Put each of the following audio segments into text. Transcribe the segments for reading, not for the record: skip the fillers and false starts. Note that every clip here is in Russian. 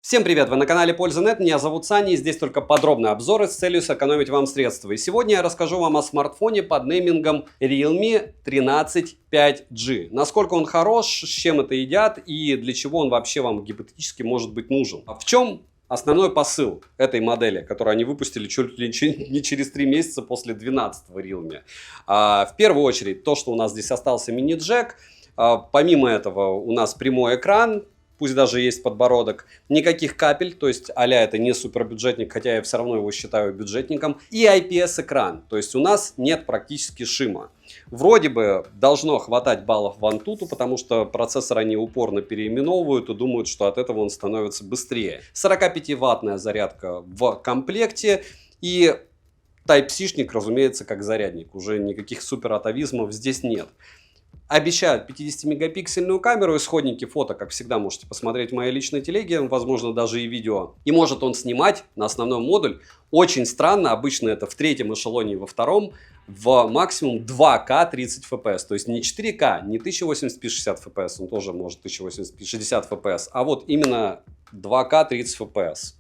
Всем привет! Вы на канале Польза.нет, меня зовут Саня, и здесь только подробные обзоры с целью сэкономить вам средства. И сегодня я расскажу вам о смартфоне под неймингом Realme 13 5G. Насколько он хорош, с чем это едят и для чего он вообще вам гипотетически может быть нужен. В чем основной посыл этой модели, которую они выпустили чуть ли не через 3 месяца после 12-го Realme? В первую очередь, то, что у нас здесь остался мини-джек. Помимо этого, у нас прямой экран. Пусть даже есть подбородок, никаких капель, то есть а-ля это не супербюджетник, хотя я все равно его считаю бюджетником, и IPS-экран, то есть у нас нет практически шима. Вроде бы должно хватать баллов в Antutu, потому что процессор они упорно переименовывают и думают, что от этого он становится быстрее. 45-ваттная зарядка в комплекте и Type-C-шник, разумеется, как зарядник, уже никаких суператовизмов здесь нет. Обещают 50-мегапиксельную камеру, исходники фото, как всегда, можете посмотреть в моей личной телеге, возможно, даже и видео. И может он снимать на основной модуль. Очень странно, обычно это в третьем эшелоне и во втором, в максимум 2К 30 FPS. То есть не 4К, не 1080p 60 FPS, он тоже может 1080p 60 FPS, а вот именно 2К 30 FPS.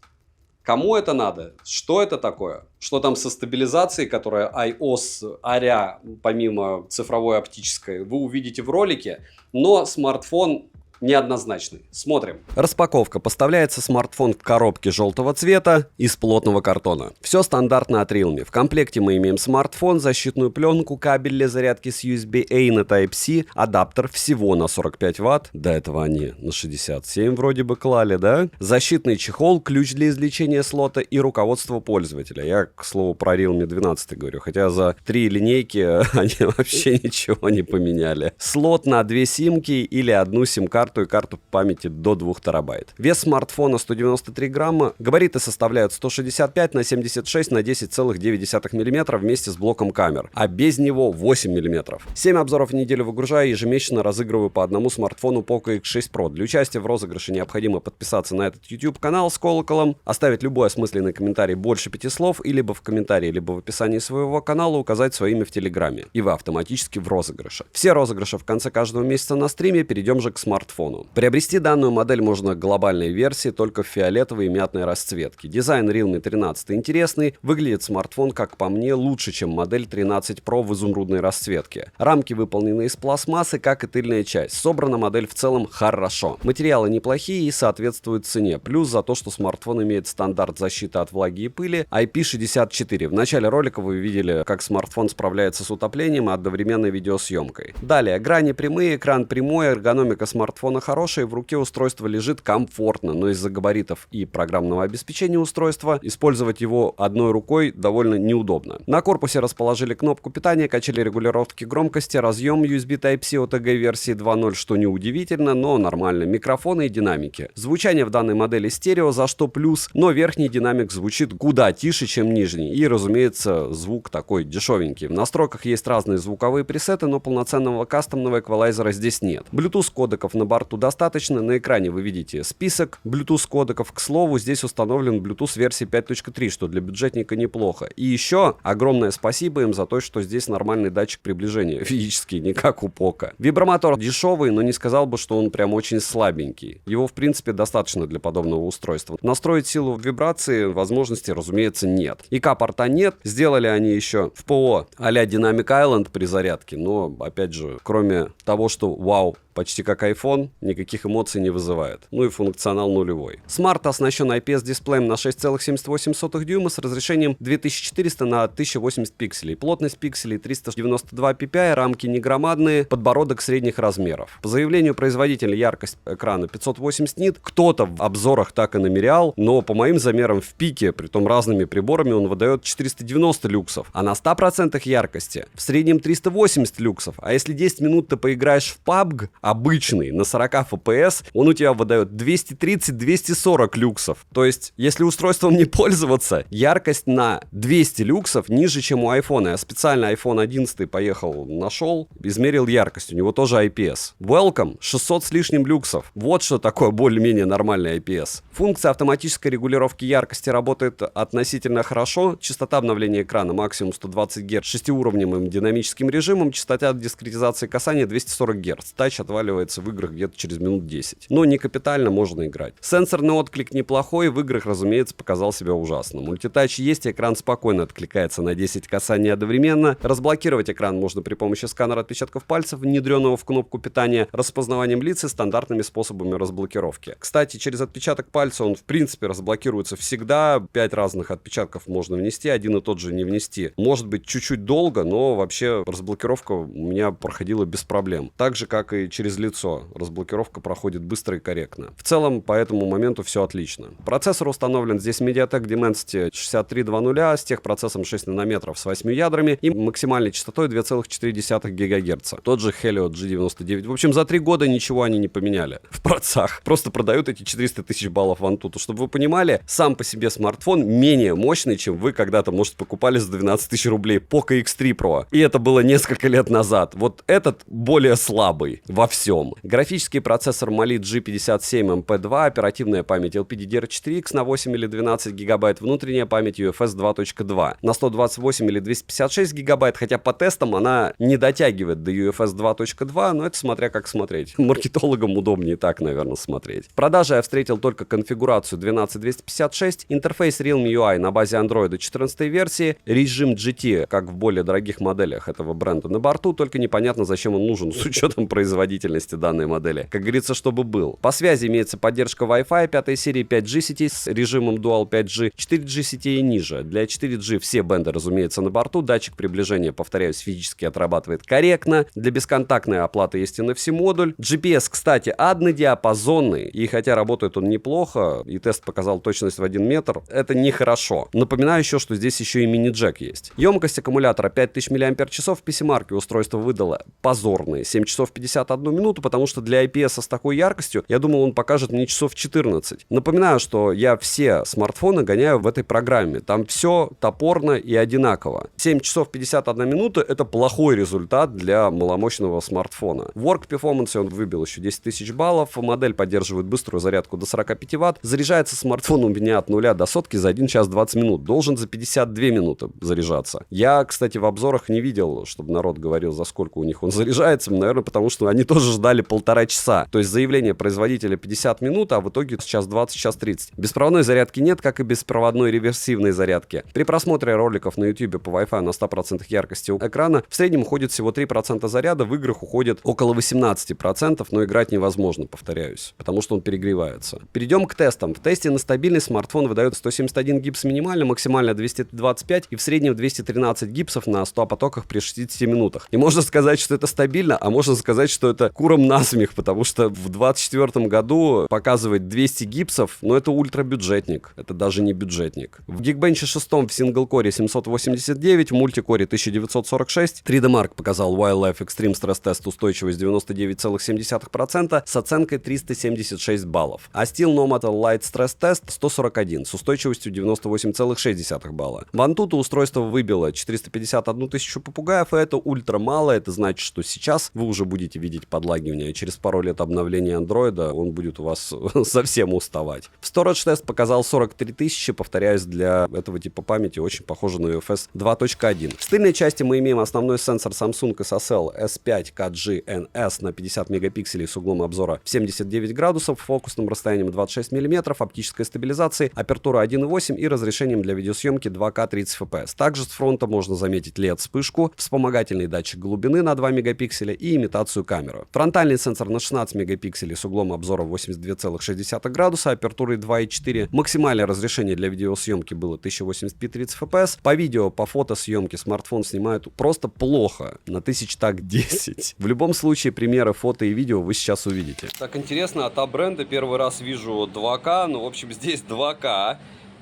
Кому это надо? Что это такое? Что там со стабилизацией, которая iOS а-ля, помимо цифровой оптической, вы увидите в ролике, но смартфон неоднозначный. Смотрим. Распаковка. Поставляется смартфон в коробке желтого цвета из плотного картона. Все стандартно от Realme. В комплекте мы имеем смартфон, защитную пленку, кабель для зарядки с USB-A на Type-C, адаптер всего на 45 Вт. До этого они на 67 вроде бы клали, да? Защитный чехол, ключ для извлечения слота и руководство пользователя. Я, к слову, про Realme 12 говорю, хотя за 3 линейки они вообще ничего не поменяли. Слот на 2 симки или одну сим-карту и карту памяти до 2 терабайт. Вес смартфона 193 грамма, габариты составляют 165 на 76 на 10,9 мм вместе с блоком камер, а без него 8 мм. 7 обзоров в неделю выгружаю, ежемесячно разыгрываю по одному смартфону Poco X6 Pro. Для участия в розыгрыше необходимо подписаться на этот YouTube канал с колоколом, оставить любой осмысленный комментарий больше 5 слов и либо в комментарии, либо в описании своего канала указать свое имя в Телеграме, и вы автоматически в розыгрыше. Все розыгрыши в конце каждого месяца на стриме. Перейдем же к смартфону. Приобрести данную модель можно в глобальной версии, только в фиолетовой и мятной расцветке. Дизайн Realme 13 интересный, выглядит смартфон, как по мне, лучше, чем модель 13 Pro в изумрудной расцветке. Рамки выполнены из пластмассы, как и тыльная часть. Собрана модель в целом хорошо. Материалы неплохие и соответствуют цене. Плюс за то, что смартфон имеет стандарт защиты от влаги и пыли IP64. В начале ролика вы видели, как смартфон справляется с утоплением и одновременной видеосъемкой. Далее, грани прямые, экран прямой, эргономика смартфона хорошая, в руке устройство лежит комфортно, но из-за габаритов и программного обеспечения устройства использовать его одной рукой довольно неудобно. На корпусе расположили кнопку питания, качели регулировки громкости, разъем USB Type-C OTG версии 2.0, что неудивительно, но нормально, микрофоны и динамики. Звучание в данной модели стерео, за что плюс, но верхний динамик звучит куда тише, чем нижний, и, разумеется, звук такой дешевенький. В настройках есть разные звуковые пресеты, но полноценного кастомного эквалайзера здесь нет. Bluetooth кодеков на борту достаточно. На экране вы видите список Bluetooth кодеков. К слову, здесь установлен Bluetooth версии 5.3, что для бюджетника неплохо. И еще огромное спасибо им за то, что здесь нормальный датчик приближения. Физически, не как у Poco. Вибромотор дешевый, но не сказал бы, что он прям очень слабенький. Его, в принципе, достаточно для подобного устройства. Настроить силу вибрации возможности, разумеется, нет. ИК-порта нет. Сделали они еще в ПО а-ля Dynamic Island при зарядке, но, опять же, кроме того, что вау, почти как iPhone, никаких эмоций не вызывает. Ну и функционал нулевой. Смарт оснащен IPS-дисплеем на 6,78 дюйма с разрешением 2400 на 1080 пикселей. Плотность пикселей 392 ppi, рамки негромадные, подбородок средних размеров. По заявлению производителя яркость экрана 580 нит. Кто-то в обзорах так и намерял, но по моим замерам в пике, притом разными приборами, он выдает 490 люксов. А на 100% яркости в среднем 380 люксов. А если 10 минут ты поиграешь в PUBG, обычный, на 40 FPS, он у тебя выдает 230-240 люксов. То есть, если устройством не пользоваться, яркость на 200 люксов ниже, чем у iPhone. Я специально iPhone 11 поехал, нашел, измерил яркость. У него тоже IPS. Welcome, 600 с лишним люксов. Вот что такое более-менее нормальный IPS. Функция автоматической регулировки яркости работает относительно хорошо. Частота обновления экрана максимум 120 Гц, 6-уровневым динамическим режимом, частота дискретизации касания 240 Гц. Тач отваливается в играх где-то через минут 10. Но не капитально, можно играть. Сенсорный отклик неплохой, в играх, разумеется, показал себя ужасно. Мультитач есть, экран спокойно откликается на 10 касаний одновременно. Разблокировать экран можно при помощи сканера отпечатков пальцев, внедренного в кнопку питания, распознаванием лиц и стандартными способами разблокировки. Кстати, через отпечаток пальца он в принципе разблокируется всегда. 5 разных отпечатков можно внести, один и тот же не внести. Может быть чуть-чуть долго, но вообще разблокировка у меня проходила без проблем. Так же, как и через лицо. Разблокировка проходит быстро и корректно. В целом, по этому моменту все отлично. Процессор установлен здесь MediaTek Dimensity 6300 с техпроцессом 6 нанометров с 8 ядрами и максимальной частотой 2,4 ГГц. Тот же Helio G99. В общем, за 3 года ничего они не поменяли в процессах. Просто продают эти 400 тысяч баллов в Antutu. Чтобы вы понимали, сам по себе смартфон менее мощный, чем вы когда-то, может, покупали за 12 тысяч рублей Poco X3 Pro. И это было несколько лет назад. Вот этот более слабый во всем. Графический процессор Mali G57 MP2, оперативная память LPDDR4X на 8 или 12 гигабайт, внутренняя память UFS 2.2 на 128 или 256 гигабайт, хотя по тестам она не дотягивает до UFS 2.2, но это смотря как смотреть. Маркетологам удобнее так, наверное, смотреть. В продаже я встретил только конфигурацию 12256, интерфейс Realme UI на базе Android 14 версии, режим GT, как в более дорогих моделях этого бренда на борту, только непонятно, зачем он нужен с учетом производительности данной модели. Как говорится, чтобы был. По связи имеется поддержка Wi-Fi 5 серии, 5G сетей с режимом Dual 5G, 4G сетей и ниже. Для 4G все бенды, разумеется, на борту. Датчик приближения, повторяюсь, физически отрабатывает корректно. Для бесконтактной оплаты есть NFC-модуль. GPS, кстати, однодиапазонный. И хотя работает он неплохо, и тест показал точность в 1 метр, это нехорошо. Напоминаю еще, что здесь еще и мини-джек есть. Емкость аккумулятора 5000 мАч. В PC-марке устройство выдало позорные 7 часов 51 минуту, потому что для IPS с такой яркостью, я думал, он покажет мне часов 14. Напоминаю, что я все смартфоны гоняю в этой программе. Там все топорно и одинаково. 7 часов 51 минута — это плохой результат для маломощного смартфона. В Work Performance он выбил еще 10 тысяч баллов. Модель поддерживает быструю зарядку до 45 Вт. Заряжается смартфон у меня от 0 до сотки за 1 час 20 минут. Должен за 52 минуты заряжаться. Я, кстати, в обзорах не видел, чтобы народ говорил, за сколько у них он заряжается. Наверное, потому что они тоже ждали 1,5 часа. То есть заявление производителя 50 минут, а в итоге час 20, час 30. Беспроводной зарядки нет, как и беспроводной реверсивной зарядки. При просмотре роликов на YouTube по Wi-Fi на 100% яркости экрана в среднем уходит всего 3% заряда, в играх уходит около 18%, но играть невозможно, повторяюсь, потому что он перегревается. Перейдем к тестам. В тесте на стабильный смартфон выдает 171 гипс минимально, максимально 225 и в среднем 213 гипсов на 100 потоках при 60 минутах. И можно сказать, что это стабильно, а можно сказать, что это куром насмех, потому что в 2024 году показывать 200 гипсов, но это ультрабюджетник, это даже не бюджетник. В Geekbench 6 в сингл-коре 789, в мультикоре 1946, 3D Mark показал Wildlife Extreme Stress Test устойчивость 99,7% с оценкой 376 баллов, а Steel Nomad Light Stress Test 141 с устойчивостью 98,6 балла. В Antutu устройство выбило 451 тысячу попугаев, и это ультра мало, это значит, что сейчас вы уже будете видеть подлагивание, через пару лет обновления андроида он будет у вас совсем уставать. В Storage Test показал 43 тысячи, повторяюсь, для этого типа памяти очень похоже на UFS 2.1. В стыльной части мы имеем основной сенсор Samsung SSL S5 KG-NS на 50 мегапикселей с углом обзора в 79 градусов, фокусным расстоянием 26 мм, оптической стабилизацией, апертура 1.8 и разрешением для видеосъемки 2К 30 FPS. Также с фронта можно заметить LED-вспышку, вспомогательный датчик глубины на 2 мегапикселя и имитацию камеры. Фронтальный сенсор на 16 мегапикселей с углом обзора 82,6 градуса, апертурой 2.4. Максимальное разрешение для видеосъемки было 1080p 30 FPS. По видео, по фотосъемке смартфон снимает просто плохо, на 1010. В любом случае, примеры фото и видео вы сейчас увидите. Так, интересно, от бренда первый раз вижу 2К, ну, в общем, здесь 2К,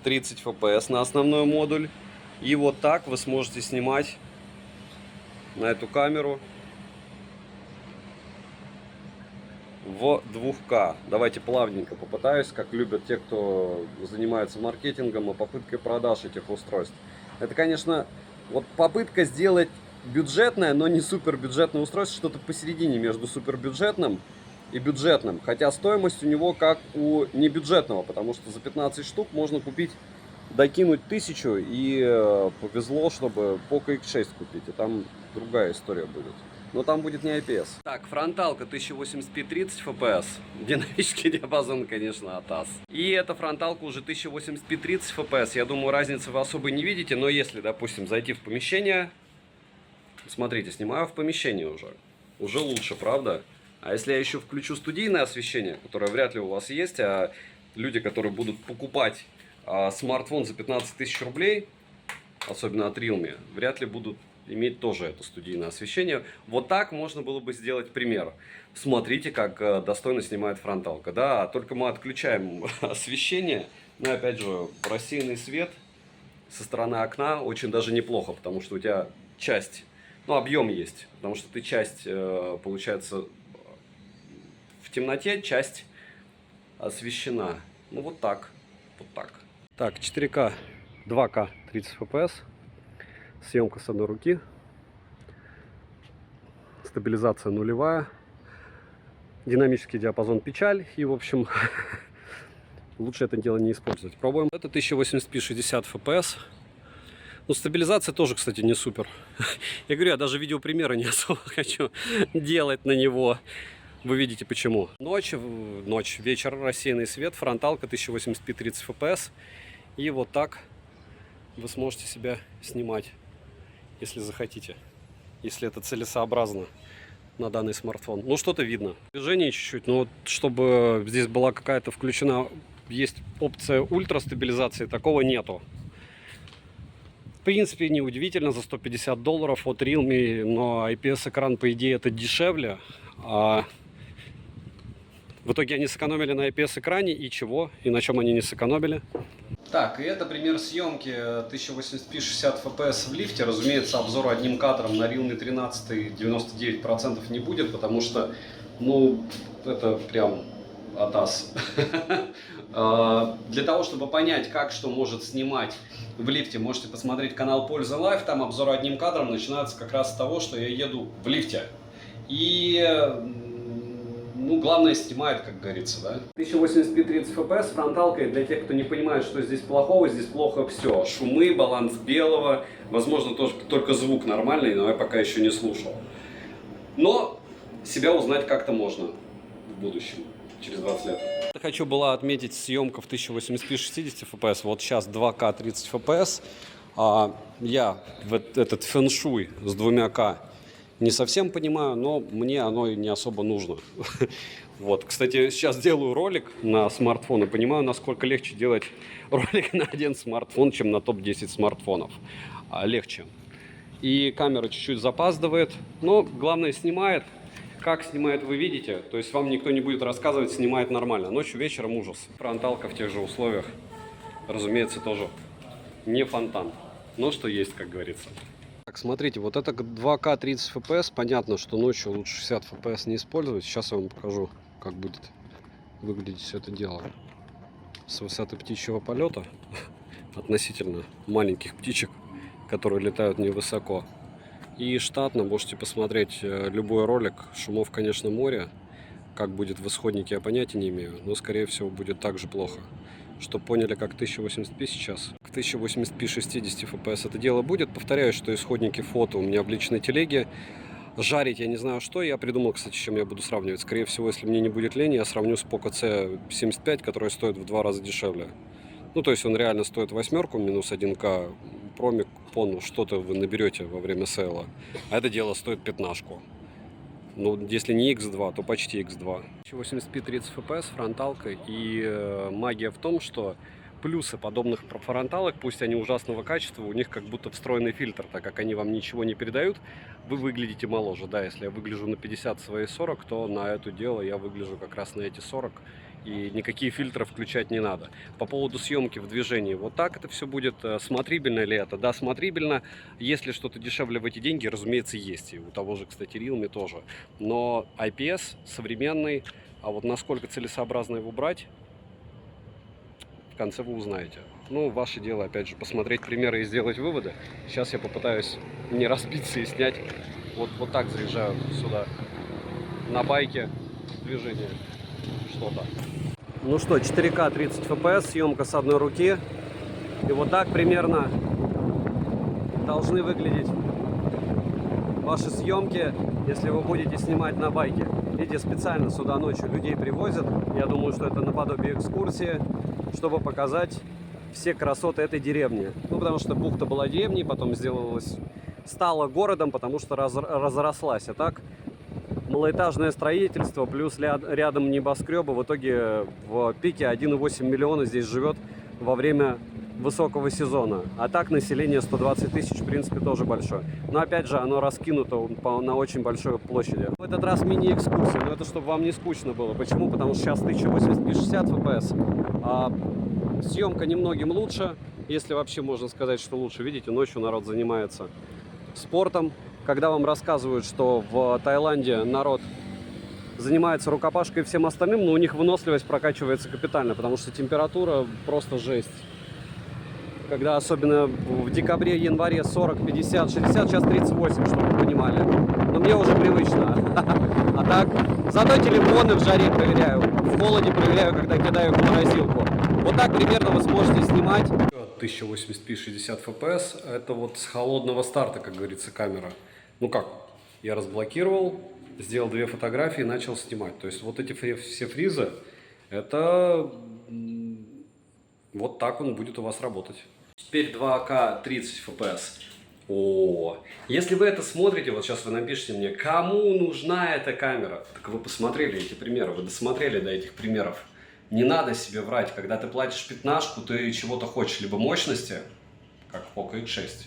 30 FPS на основной модуль. И вот так вы сможете снимать на эту камеру в 2К. Давайте плавненько попытаюсь, как любят те, кто занимается маркетингом и попыткой продаж этих устройств. Это, конечно, вот попытка сделать бюджетное, но не супербюджетное устройство, что-то посередине между супербюджетным и бюджетным. Хотя стоимость у него как у небюджетного, потому что за 15 штук можно купить, докинуть 1000, и повезло, чтобы Poco X6 купить, и там другая история будет. но там будет не IPS. Так, фронталка 1080p 30 FPS. Динамический диапазон, конечно, ATAS. И эта фронталка уже 1080p 30 FPS. Я думаю, разницы вы особо не видите, но если, допустим, зайти в помещение... Смотрите, снимаю в помещении уже. Уже лучше, правда? А если я еще включу студийное освещение, которое вряд ли у вас есть, а люди, которые будут покупать смартфон за 15 тысяч рублей, особенно от Realme, вряд ли будут иметь тоже это студийное освещение. Вот так можно было бы сделать пример. Смотрите, как достойно снимает фронталка. Да, только мы отключаем освещение. Но опять же, рассеянный свет со стороны окна очень даже неплохо, потому что у тебя часть, ну, объем есть, потому что ты часть, получается, в темноте, часть освещена. Ну, вот так, вот так. Так, 4К, 2К, 30 FPS. Съемка с одной руки. Стабилизация нулевая. Динамический диапазон печаль. И, в общем, лучше это дело не использовать. Пробуем. Это 1080p 60 FPS. Ну, стабилизация тоже, кстати, не супер. Я говорю, я даже видеопримеры не особо хочу делать на него. Вы видите почему. Ночь, вечер, рассеянный свет, фронталка 1080p 30 FPS. И вот так вы сможете себя снимать, если захотите. Если это целесообразно на данный смартфон. Ну, что-то видно. Движение чуть-чуть, но вот чтобы здесь была какая-то включена, есть опция ультрастабилизации, такого нету. В принципе, неудивительно, за $150 от Realme, но IPS-экран, по идее, это дешевле. А в итоге они сэкономили на IPS-экране, и чего? И на чем они не сэкономили? Так, и это пример съемки 1080p 60 FPS в лифте. Разумеется, обзор одним кадром на Realme 13 99% не будет, потому что, ну, это прям атас. Для того, чтобы понять, как что может снимать в лифте, можете посмотреть канал Польза Лайв. Там обзор одним кадром начинается как раз с того, что я еду в лифте. И, ну, главное снимает, как говорится, да. 1080p 30 FPS фронталкой, для тех, кто не понимает, что здесь плохого, здесь плохо все. Шумы, баланс белого, возможно, только звук нормальный, но я пока еще не слушал. Но себя узнать как-то можно в будущем, через 20 лет. Хочу была отметить съемка в 1080p 60 FPS, вот сейчас 2К 30 FPS. Я в этот фэншуй с 2К не совсем понимаю, но мне оно и не особо нужно. Вот, кстати, сейчас делаю ролик на смартфон и понимаю, насколько легче делать ролик на один смартфон, чем на топ-10 смартфонов. Легче. И камера чуть-чуть запаздывает, но главное снимает. Как снимает, вы видите, то есть вам никто не будет рассказывать, снимает нормально. Ночью, вечером ужас. Фронталка в тех же условиях, разумеется, тоже не фонтан, но что есть, как говорится. Так, смотрите, вот это 2К 30 FPS, понятно, что ночью лучше 60 FPS не использовать. Сейчас я вам покажу, как будет выглядеть все это дело с высоты птичьего полета, относительно маленьких птичек, которые летают невысоко. И штатно можете посмотреть любой ролик. Шумов, конечно, море. Как будет в исходнике, я понятия не имею. Но, скорее всего, будет так же плохо. Чтобы поняли, как 1080p сейчас. К 1080p 60 FPS это дело будет. Повторяю, что исходники фото у меня в личной телеге. Жарить я не знаю что. Я придумал, кстати, с чем я буду сравнивать. Скорее всего, если мне не будет лени, я сравню с Poco C75, который стоит в 2 раза дешевле. Ну, то есть он реально стоит восьмерку, минус 1К. Промик, ну, что-то вы наберете во время сейла. А это дело стоит 15. Ну, если не X2, то почти X2. 1080p 30 FPS, фронталка. И магия в том, что плюсы подобных фронталок, пусть они ужасного качества, у них как будто встроенный фильтр, так как они вам ничего не передают, вы выглядите моложе. Да, если я выгляжу на 50 свои 40, то на это дело я выгляжу как раз на эти 40. И никакие фильтры включать не надо. По поводу съемки в движении, вот так это все будет. Смотрибельно ли это? Да, смотрибельно. Если что-то дешевле в эти деньги, разумеется, есть. И у того же, кстати, Realme тоже. Но IPS современный, а вот насколько целесообразно его брать, в конце вы узнаете. Ну, ваше дело, опять же, посмотреть примеры и сделать выводы. Сейчас я попытаюсь не разбиться и снять. Вот так заезжаю сюда на байке движение. Что-то. Ну что, 4К 30 FPS, съемка с одной руки. И вот так примерно должны выглядеть ваши съемки, если вы будете снимать на байке. Видите, специально сюда ночью людей привозят. Я думаю, что это наподобие экскурсии, чтобы показать все красоты этой деревни. Ну, потому что бухта была деревней, потом стала городом, потому что разрослась. А так, малоэтажное строительство, плюс рядом небоскребы. В итоге в пике 1,8 миллиона здесь живет во время высокого сезона. А так население 120 тысяч, в принципе, тоже большое. Но опять же, оно раскинуто на очень большой площади. В этот раз мини-экскурсия, но это чтобы вам не скучно было. Почему? Потому что сейчас 1080p 60 FPS. А съемка немногим лучше, если вообще можно сказать, что лучше. Видите, ночью народ занимается спортом. Когда вам рассказывают, что в Таиланде народ занимается рукопашкой и всем остальным, но у них выносливость прокачивается капитально, потому что температура просто жесть. Когда особенно в декабре, январе 40, 50, 60, сейчас 38, чтобы вы понимали. Но мне уже привычно. А так, зато телефоны в жаре проверяю, в холоде проверяю, когда кидаю их в морозилку. Вот так примерно вы сможете снимать. 1080p 60 fps, это вот с холодного старта, как говорится, камера. Ну как, я разблокировал, сделал 2 фотографии и начал снимать. То есть вот эти все фризы, это вот так он будет у вас работать. Теперь 2К 30 FPS. О, если вы это смотрите, вот сейчас вы напишите мне, кому нужна эта камера? Так вы посмотрели эти примеры, вы досмотрели до этих примеров. Не надо себе врать, когда ты платишь пятнашку, ты чего-то хочешь, либо мощности, как в Poco X6.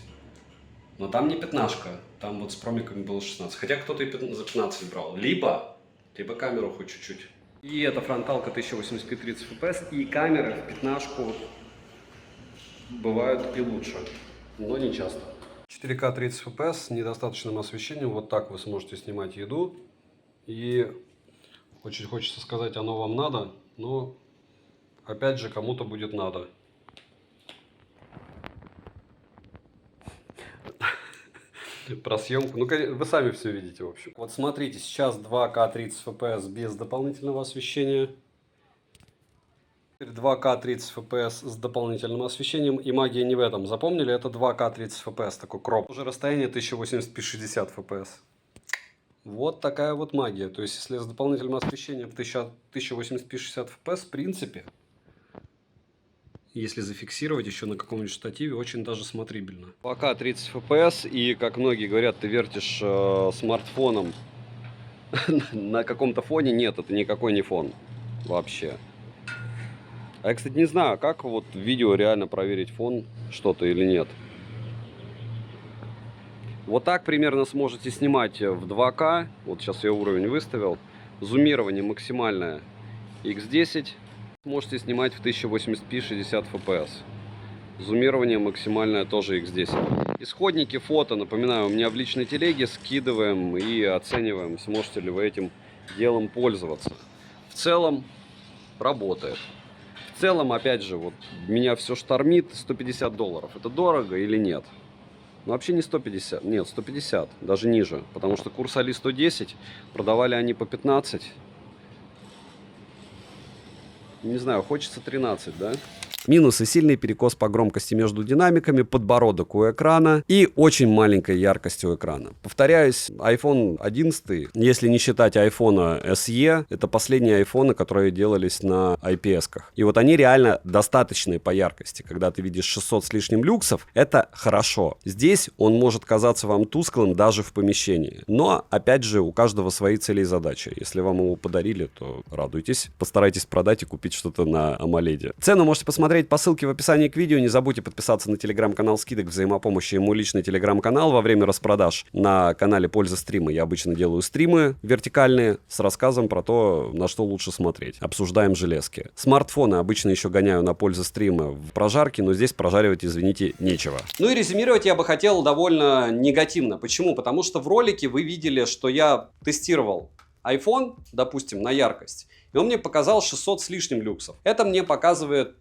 Но там не пятнашка, там вот с промиками было 16. Хотя кто-то и за 15 брал. Либо камеру хоть чуть-чуть. И это фронталка 1080p 30 fps, и камеры в пятнашку бывают и лучше, но не часто. 4К 30 fps с недостаточным освещением. Вот так вы сможете снимать еду. И очень хочется сказать, оно вам надо, но опять же кому-то будет надо. Про съемку. Ну, вы сами все видите, в общем. Вот смотрите, сейчас 2К 30 fps без дополнительного освещения. 2К 30 fps с дополнительным освещением, и магия не в этом. Запомнили? Это 2К 30 fps, такой кроп. Уже расстояние 1080p 60 fps. Вот такая вот магия. То есть, если с дополнительным освещением 1080p 60 fps, в принципе, если зафиксировать еще на каком-нибудь штативе, очень даже смотрибельно. 2К 30 fps, и, как многие говорят, ты вертишь смартфоном на каком-то фоне. Нет, это никакой не фон вообще. А я, кстати, не знаю, как вот в видео реально проверить фон что-то или нет. Вот так примерно сможете снимать в 2К. Вот сейчас я уровень выставил. Зумирование максимальное X10. Можете снимать в 1080p 60 fps. Зумирование максимальное тоже X10. Исходники фото, напоминаю, у меня в личной телеге, скидываем и оцениваем, сможете ли вы этим делом пользоваться. В целом работает. В целом, опять же, вот меня все штормит. $150. Это дорого или нет? Ну, вообще не 150, нет, 150, даже ниже. Потому что курс Али 110, продавали они по 15. Не знаю, хочется 13, да? Минусы: сильный перекос по громкости между динамиками, подбородок у экрана и очень маленькая яркость у экрана. Повторяюсь, iPhone 11, если не считать iPhone SE, это последние айфоны, которые делались на IPS-ках. И вот они реально достаточные по яркости. Когда ты видишь 600 с лишним люксов, это хорошо. Здесь он может казаться вам тусклым даже в помещении. Но, опять же, у каждого свои цели и задачи. Если вам его подарили, то радуйтесь. Постарайтесь продать и купить что-то на AMOLED. Цену можете посмотреть по ссылке в описании к видео. Не забудьте подписаться на телеграм-канал скидок взаимопомощи и мой личный телеграм-канал во время распродаж. На канале Польза стрима я обычно делаю стримы вертикальные с рассказом про то, на что лучше смотреть. Обсуждаем железки. Смартфоны обычно еще гоняю на Польза стрима в прожарке, но здесь прожаривать, извините, нечего. Ну и резюмировать я бы хотел довольно негативно. Почему? Потому что в ролике вы видели, что я тестировал iPhone, допустим, на яркость. И он мне показал 600 с лишним люксов. Это мне показывает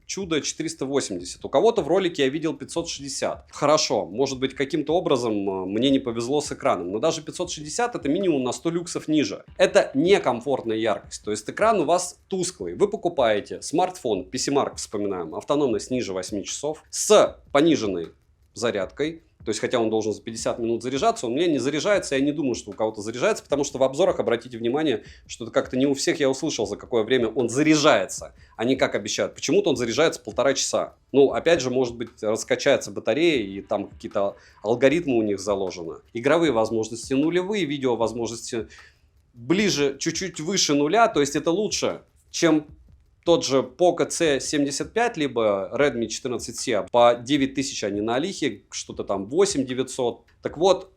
чудо 480. У кого-то в ролике я видел 560. Хорошо, может быть, каким-то образом мне не повезло с экраном. Но даже 560 это минимум на 100 люксов ниже. Это некомфортная яркость. То есть экран у вас тусклый. Вы покупаете смартфон, PCMark, вспоминаем, автономность ниже 8 часов, с пониженной зарядкой. То есть, хотя он должен за 50 минут заряжаться, он у меня не заряжается. Я не думаю, что у кого-то заряжается, потому что в обзорах, обратите внимание, что это как-то не у всех я услышал, за какое время он заряжается. Они как обещают. Почему-то он заряжается 1,5 часа. Ну, опять же, может быть, раскачается батарея, и там какие-то алгоритмы у них заложены. Игровые возможности нулевые, видео возможности ближе, чуть-чуть выше нуля. То есть, это лучше, чем тот же Poco C75, либо Redmi 14C по 9000 они на Алихе, что-то там 8900. Так вот,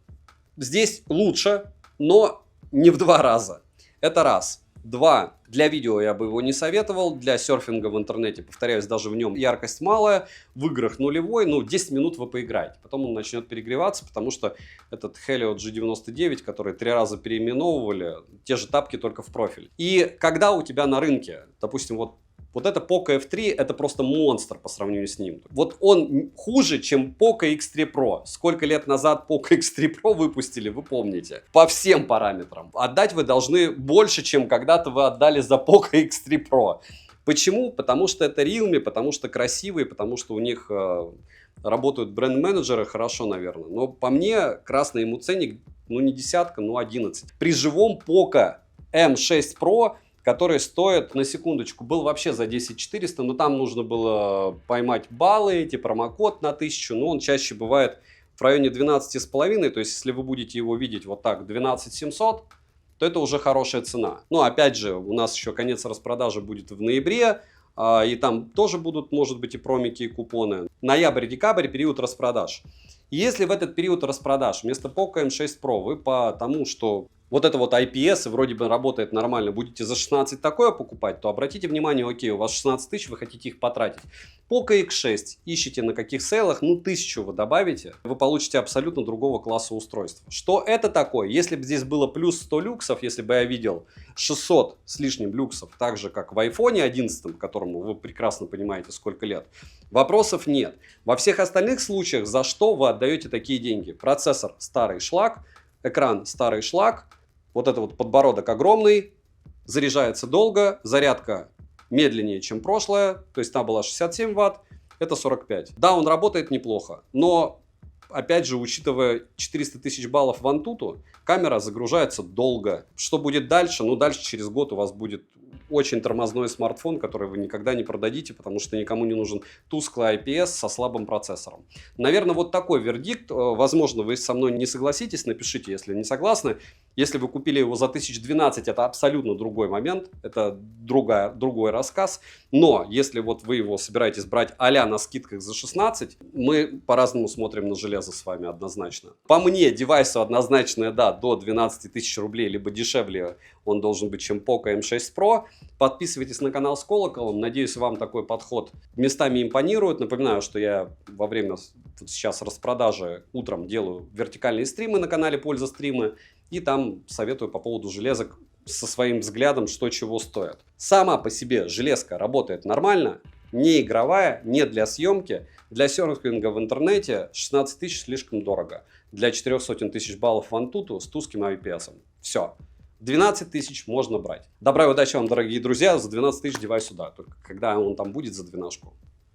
здесь лучше, но не в 2 раза. Это раз. 2. Для видео я бы его не советовал. Для серфинга в интернете, повторяюсь, даже в нем яркость малая. В играх нулевой. Ну, 10 минут вы поиграете. Потом он начнет перегреваться, потому что этот Helio G99, который 3 раза переименовывали, те же тапки, только в профиль. И когда у тебя на рынке, допустим, вот это Poco F3, это просто монстр по сравнению с ним. Вот он хуже, чем Poco X3 Pro. Сколько лет назад Poco X3 Pro выпустили, вы помните. По всем параметрам. Отдать вы должны больше, чем когда-то вы отдали за Poco X3 Pro. Почему? Потому что это Realme, потому что красивые, потому что у них работают бренд-менеджеры хорошо, наверное. Но по мне, красный ему ценник, ну не десятка, но 11. При живом Poco M6 Pro, который стоит, на секундочку, был вообще за 10 400, но там нужно было поймать баллы, эти промокод на 1000, но он чаще бывает в районе 12,5, то есть если вы будете его видеть вот так, 12 700, то это уже хорошая цена. Но опять же, у нас еще конец распродажи будет в ноябре, и там тоже будут, может быть, и промики, и купоны. Ноябрь-декабрь, период распродаж. Если в этот период распродаж вместо Poco M6 Pro вы по тому, что вот это вот IPS вроде бы работает нормально, будете за 16 такое покупать, то обратите внимание, окей, у вас 16 тысяч, вы хотите их потратить. Poco X6 ищите на каких сейлах, ну 1000 вы добавите, вы получите абсолютно другого класса устройства. Что это такое? Если бы здесь было плюс 100 люксов, если бы я видел 600 с лишним люксов, так же как в iPhone 11, которому вы прекрасно понимаете сколько лет, вопросов нет. Во всех остальных случаях, за что вы отдаете такие деньги? Процессор старый шлак, экран старый шлак, вот это вот подбородок огромный, заряжается долго, зарядка медленнее, чем прошлая, то есть там была 67 Вт, это 45. Да, он работает неплохо, но, опять же, учитывая 400 тысяч баллов в Antutu, камера загружается долго. Что будет дальше? Ну, дальше через год у вас будет очень тормозной смартфон, который вы никогда не продадите, потому что никому не нужен тусклый IPS со слабым процессором. Наверное, вот такой вердикт. Возможно, вы со мной не согласитесь, напишите, если не согласны. Если вы купили его за 1012, это абсолютно другой момент, это другой рассказ. Но если вот вы его собираетесь брать а-ля на скидках за 16, мы по-разному смотрим на железо с вами однозначно. По мне, девайсу однозначно, да, до 12 тысяч рублей, либо дешевле он должен быть, чем Poco M6 Pro. Подписывайтесь на канал с колоколом. Надеюсь, вам такой подход местами импонирует. Напоминаю, что я во время сейчас распродажи утром делаю вертикальные стримы на канале Польза Стримы. И там советую по поводу железок со своим взглядом, что чего стоит. Сама по себе железка работает нормально, не игровая, не для съемки. Для серфинга в интернете 16 тысяч слишком дорого. Для 400 тысяч баллов в Antutu с туским IPS. Все. 12 тысяч можно брать. Добра и удачи вам, дорогие друзья. За 12 тысяч девайс сюда. Только когда он там будет за 12.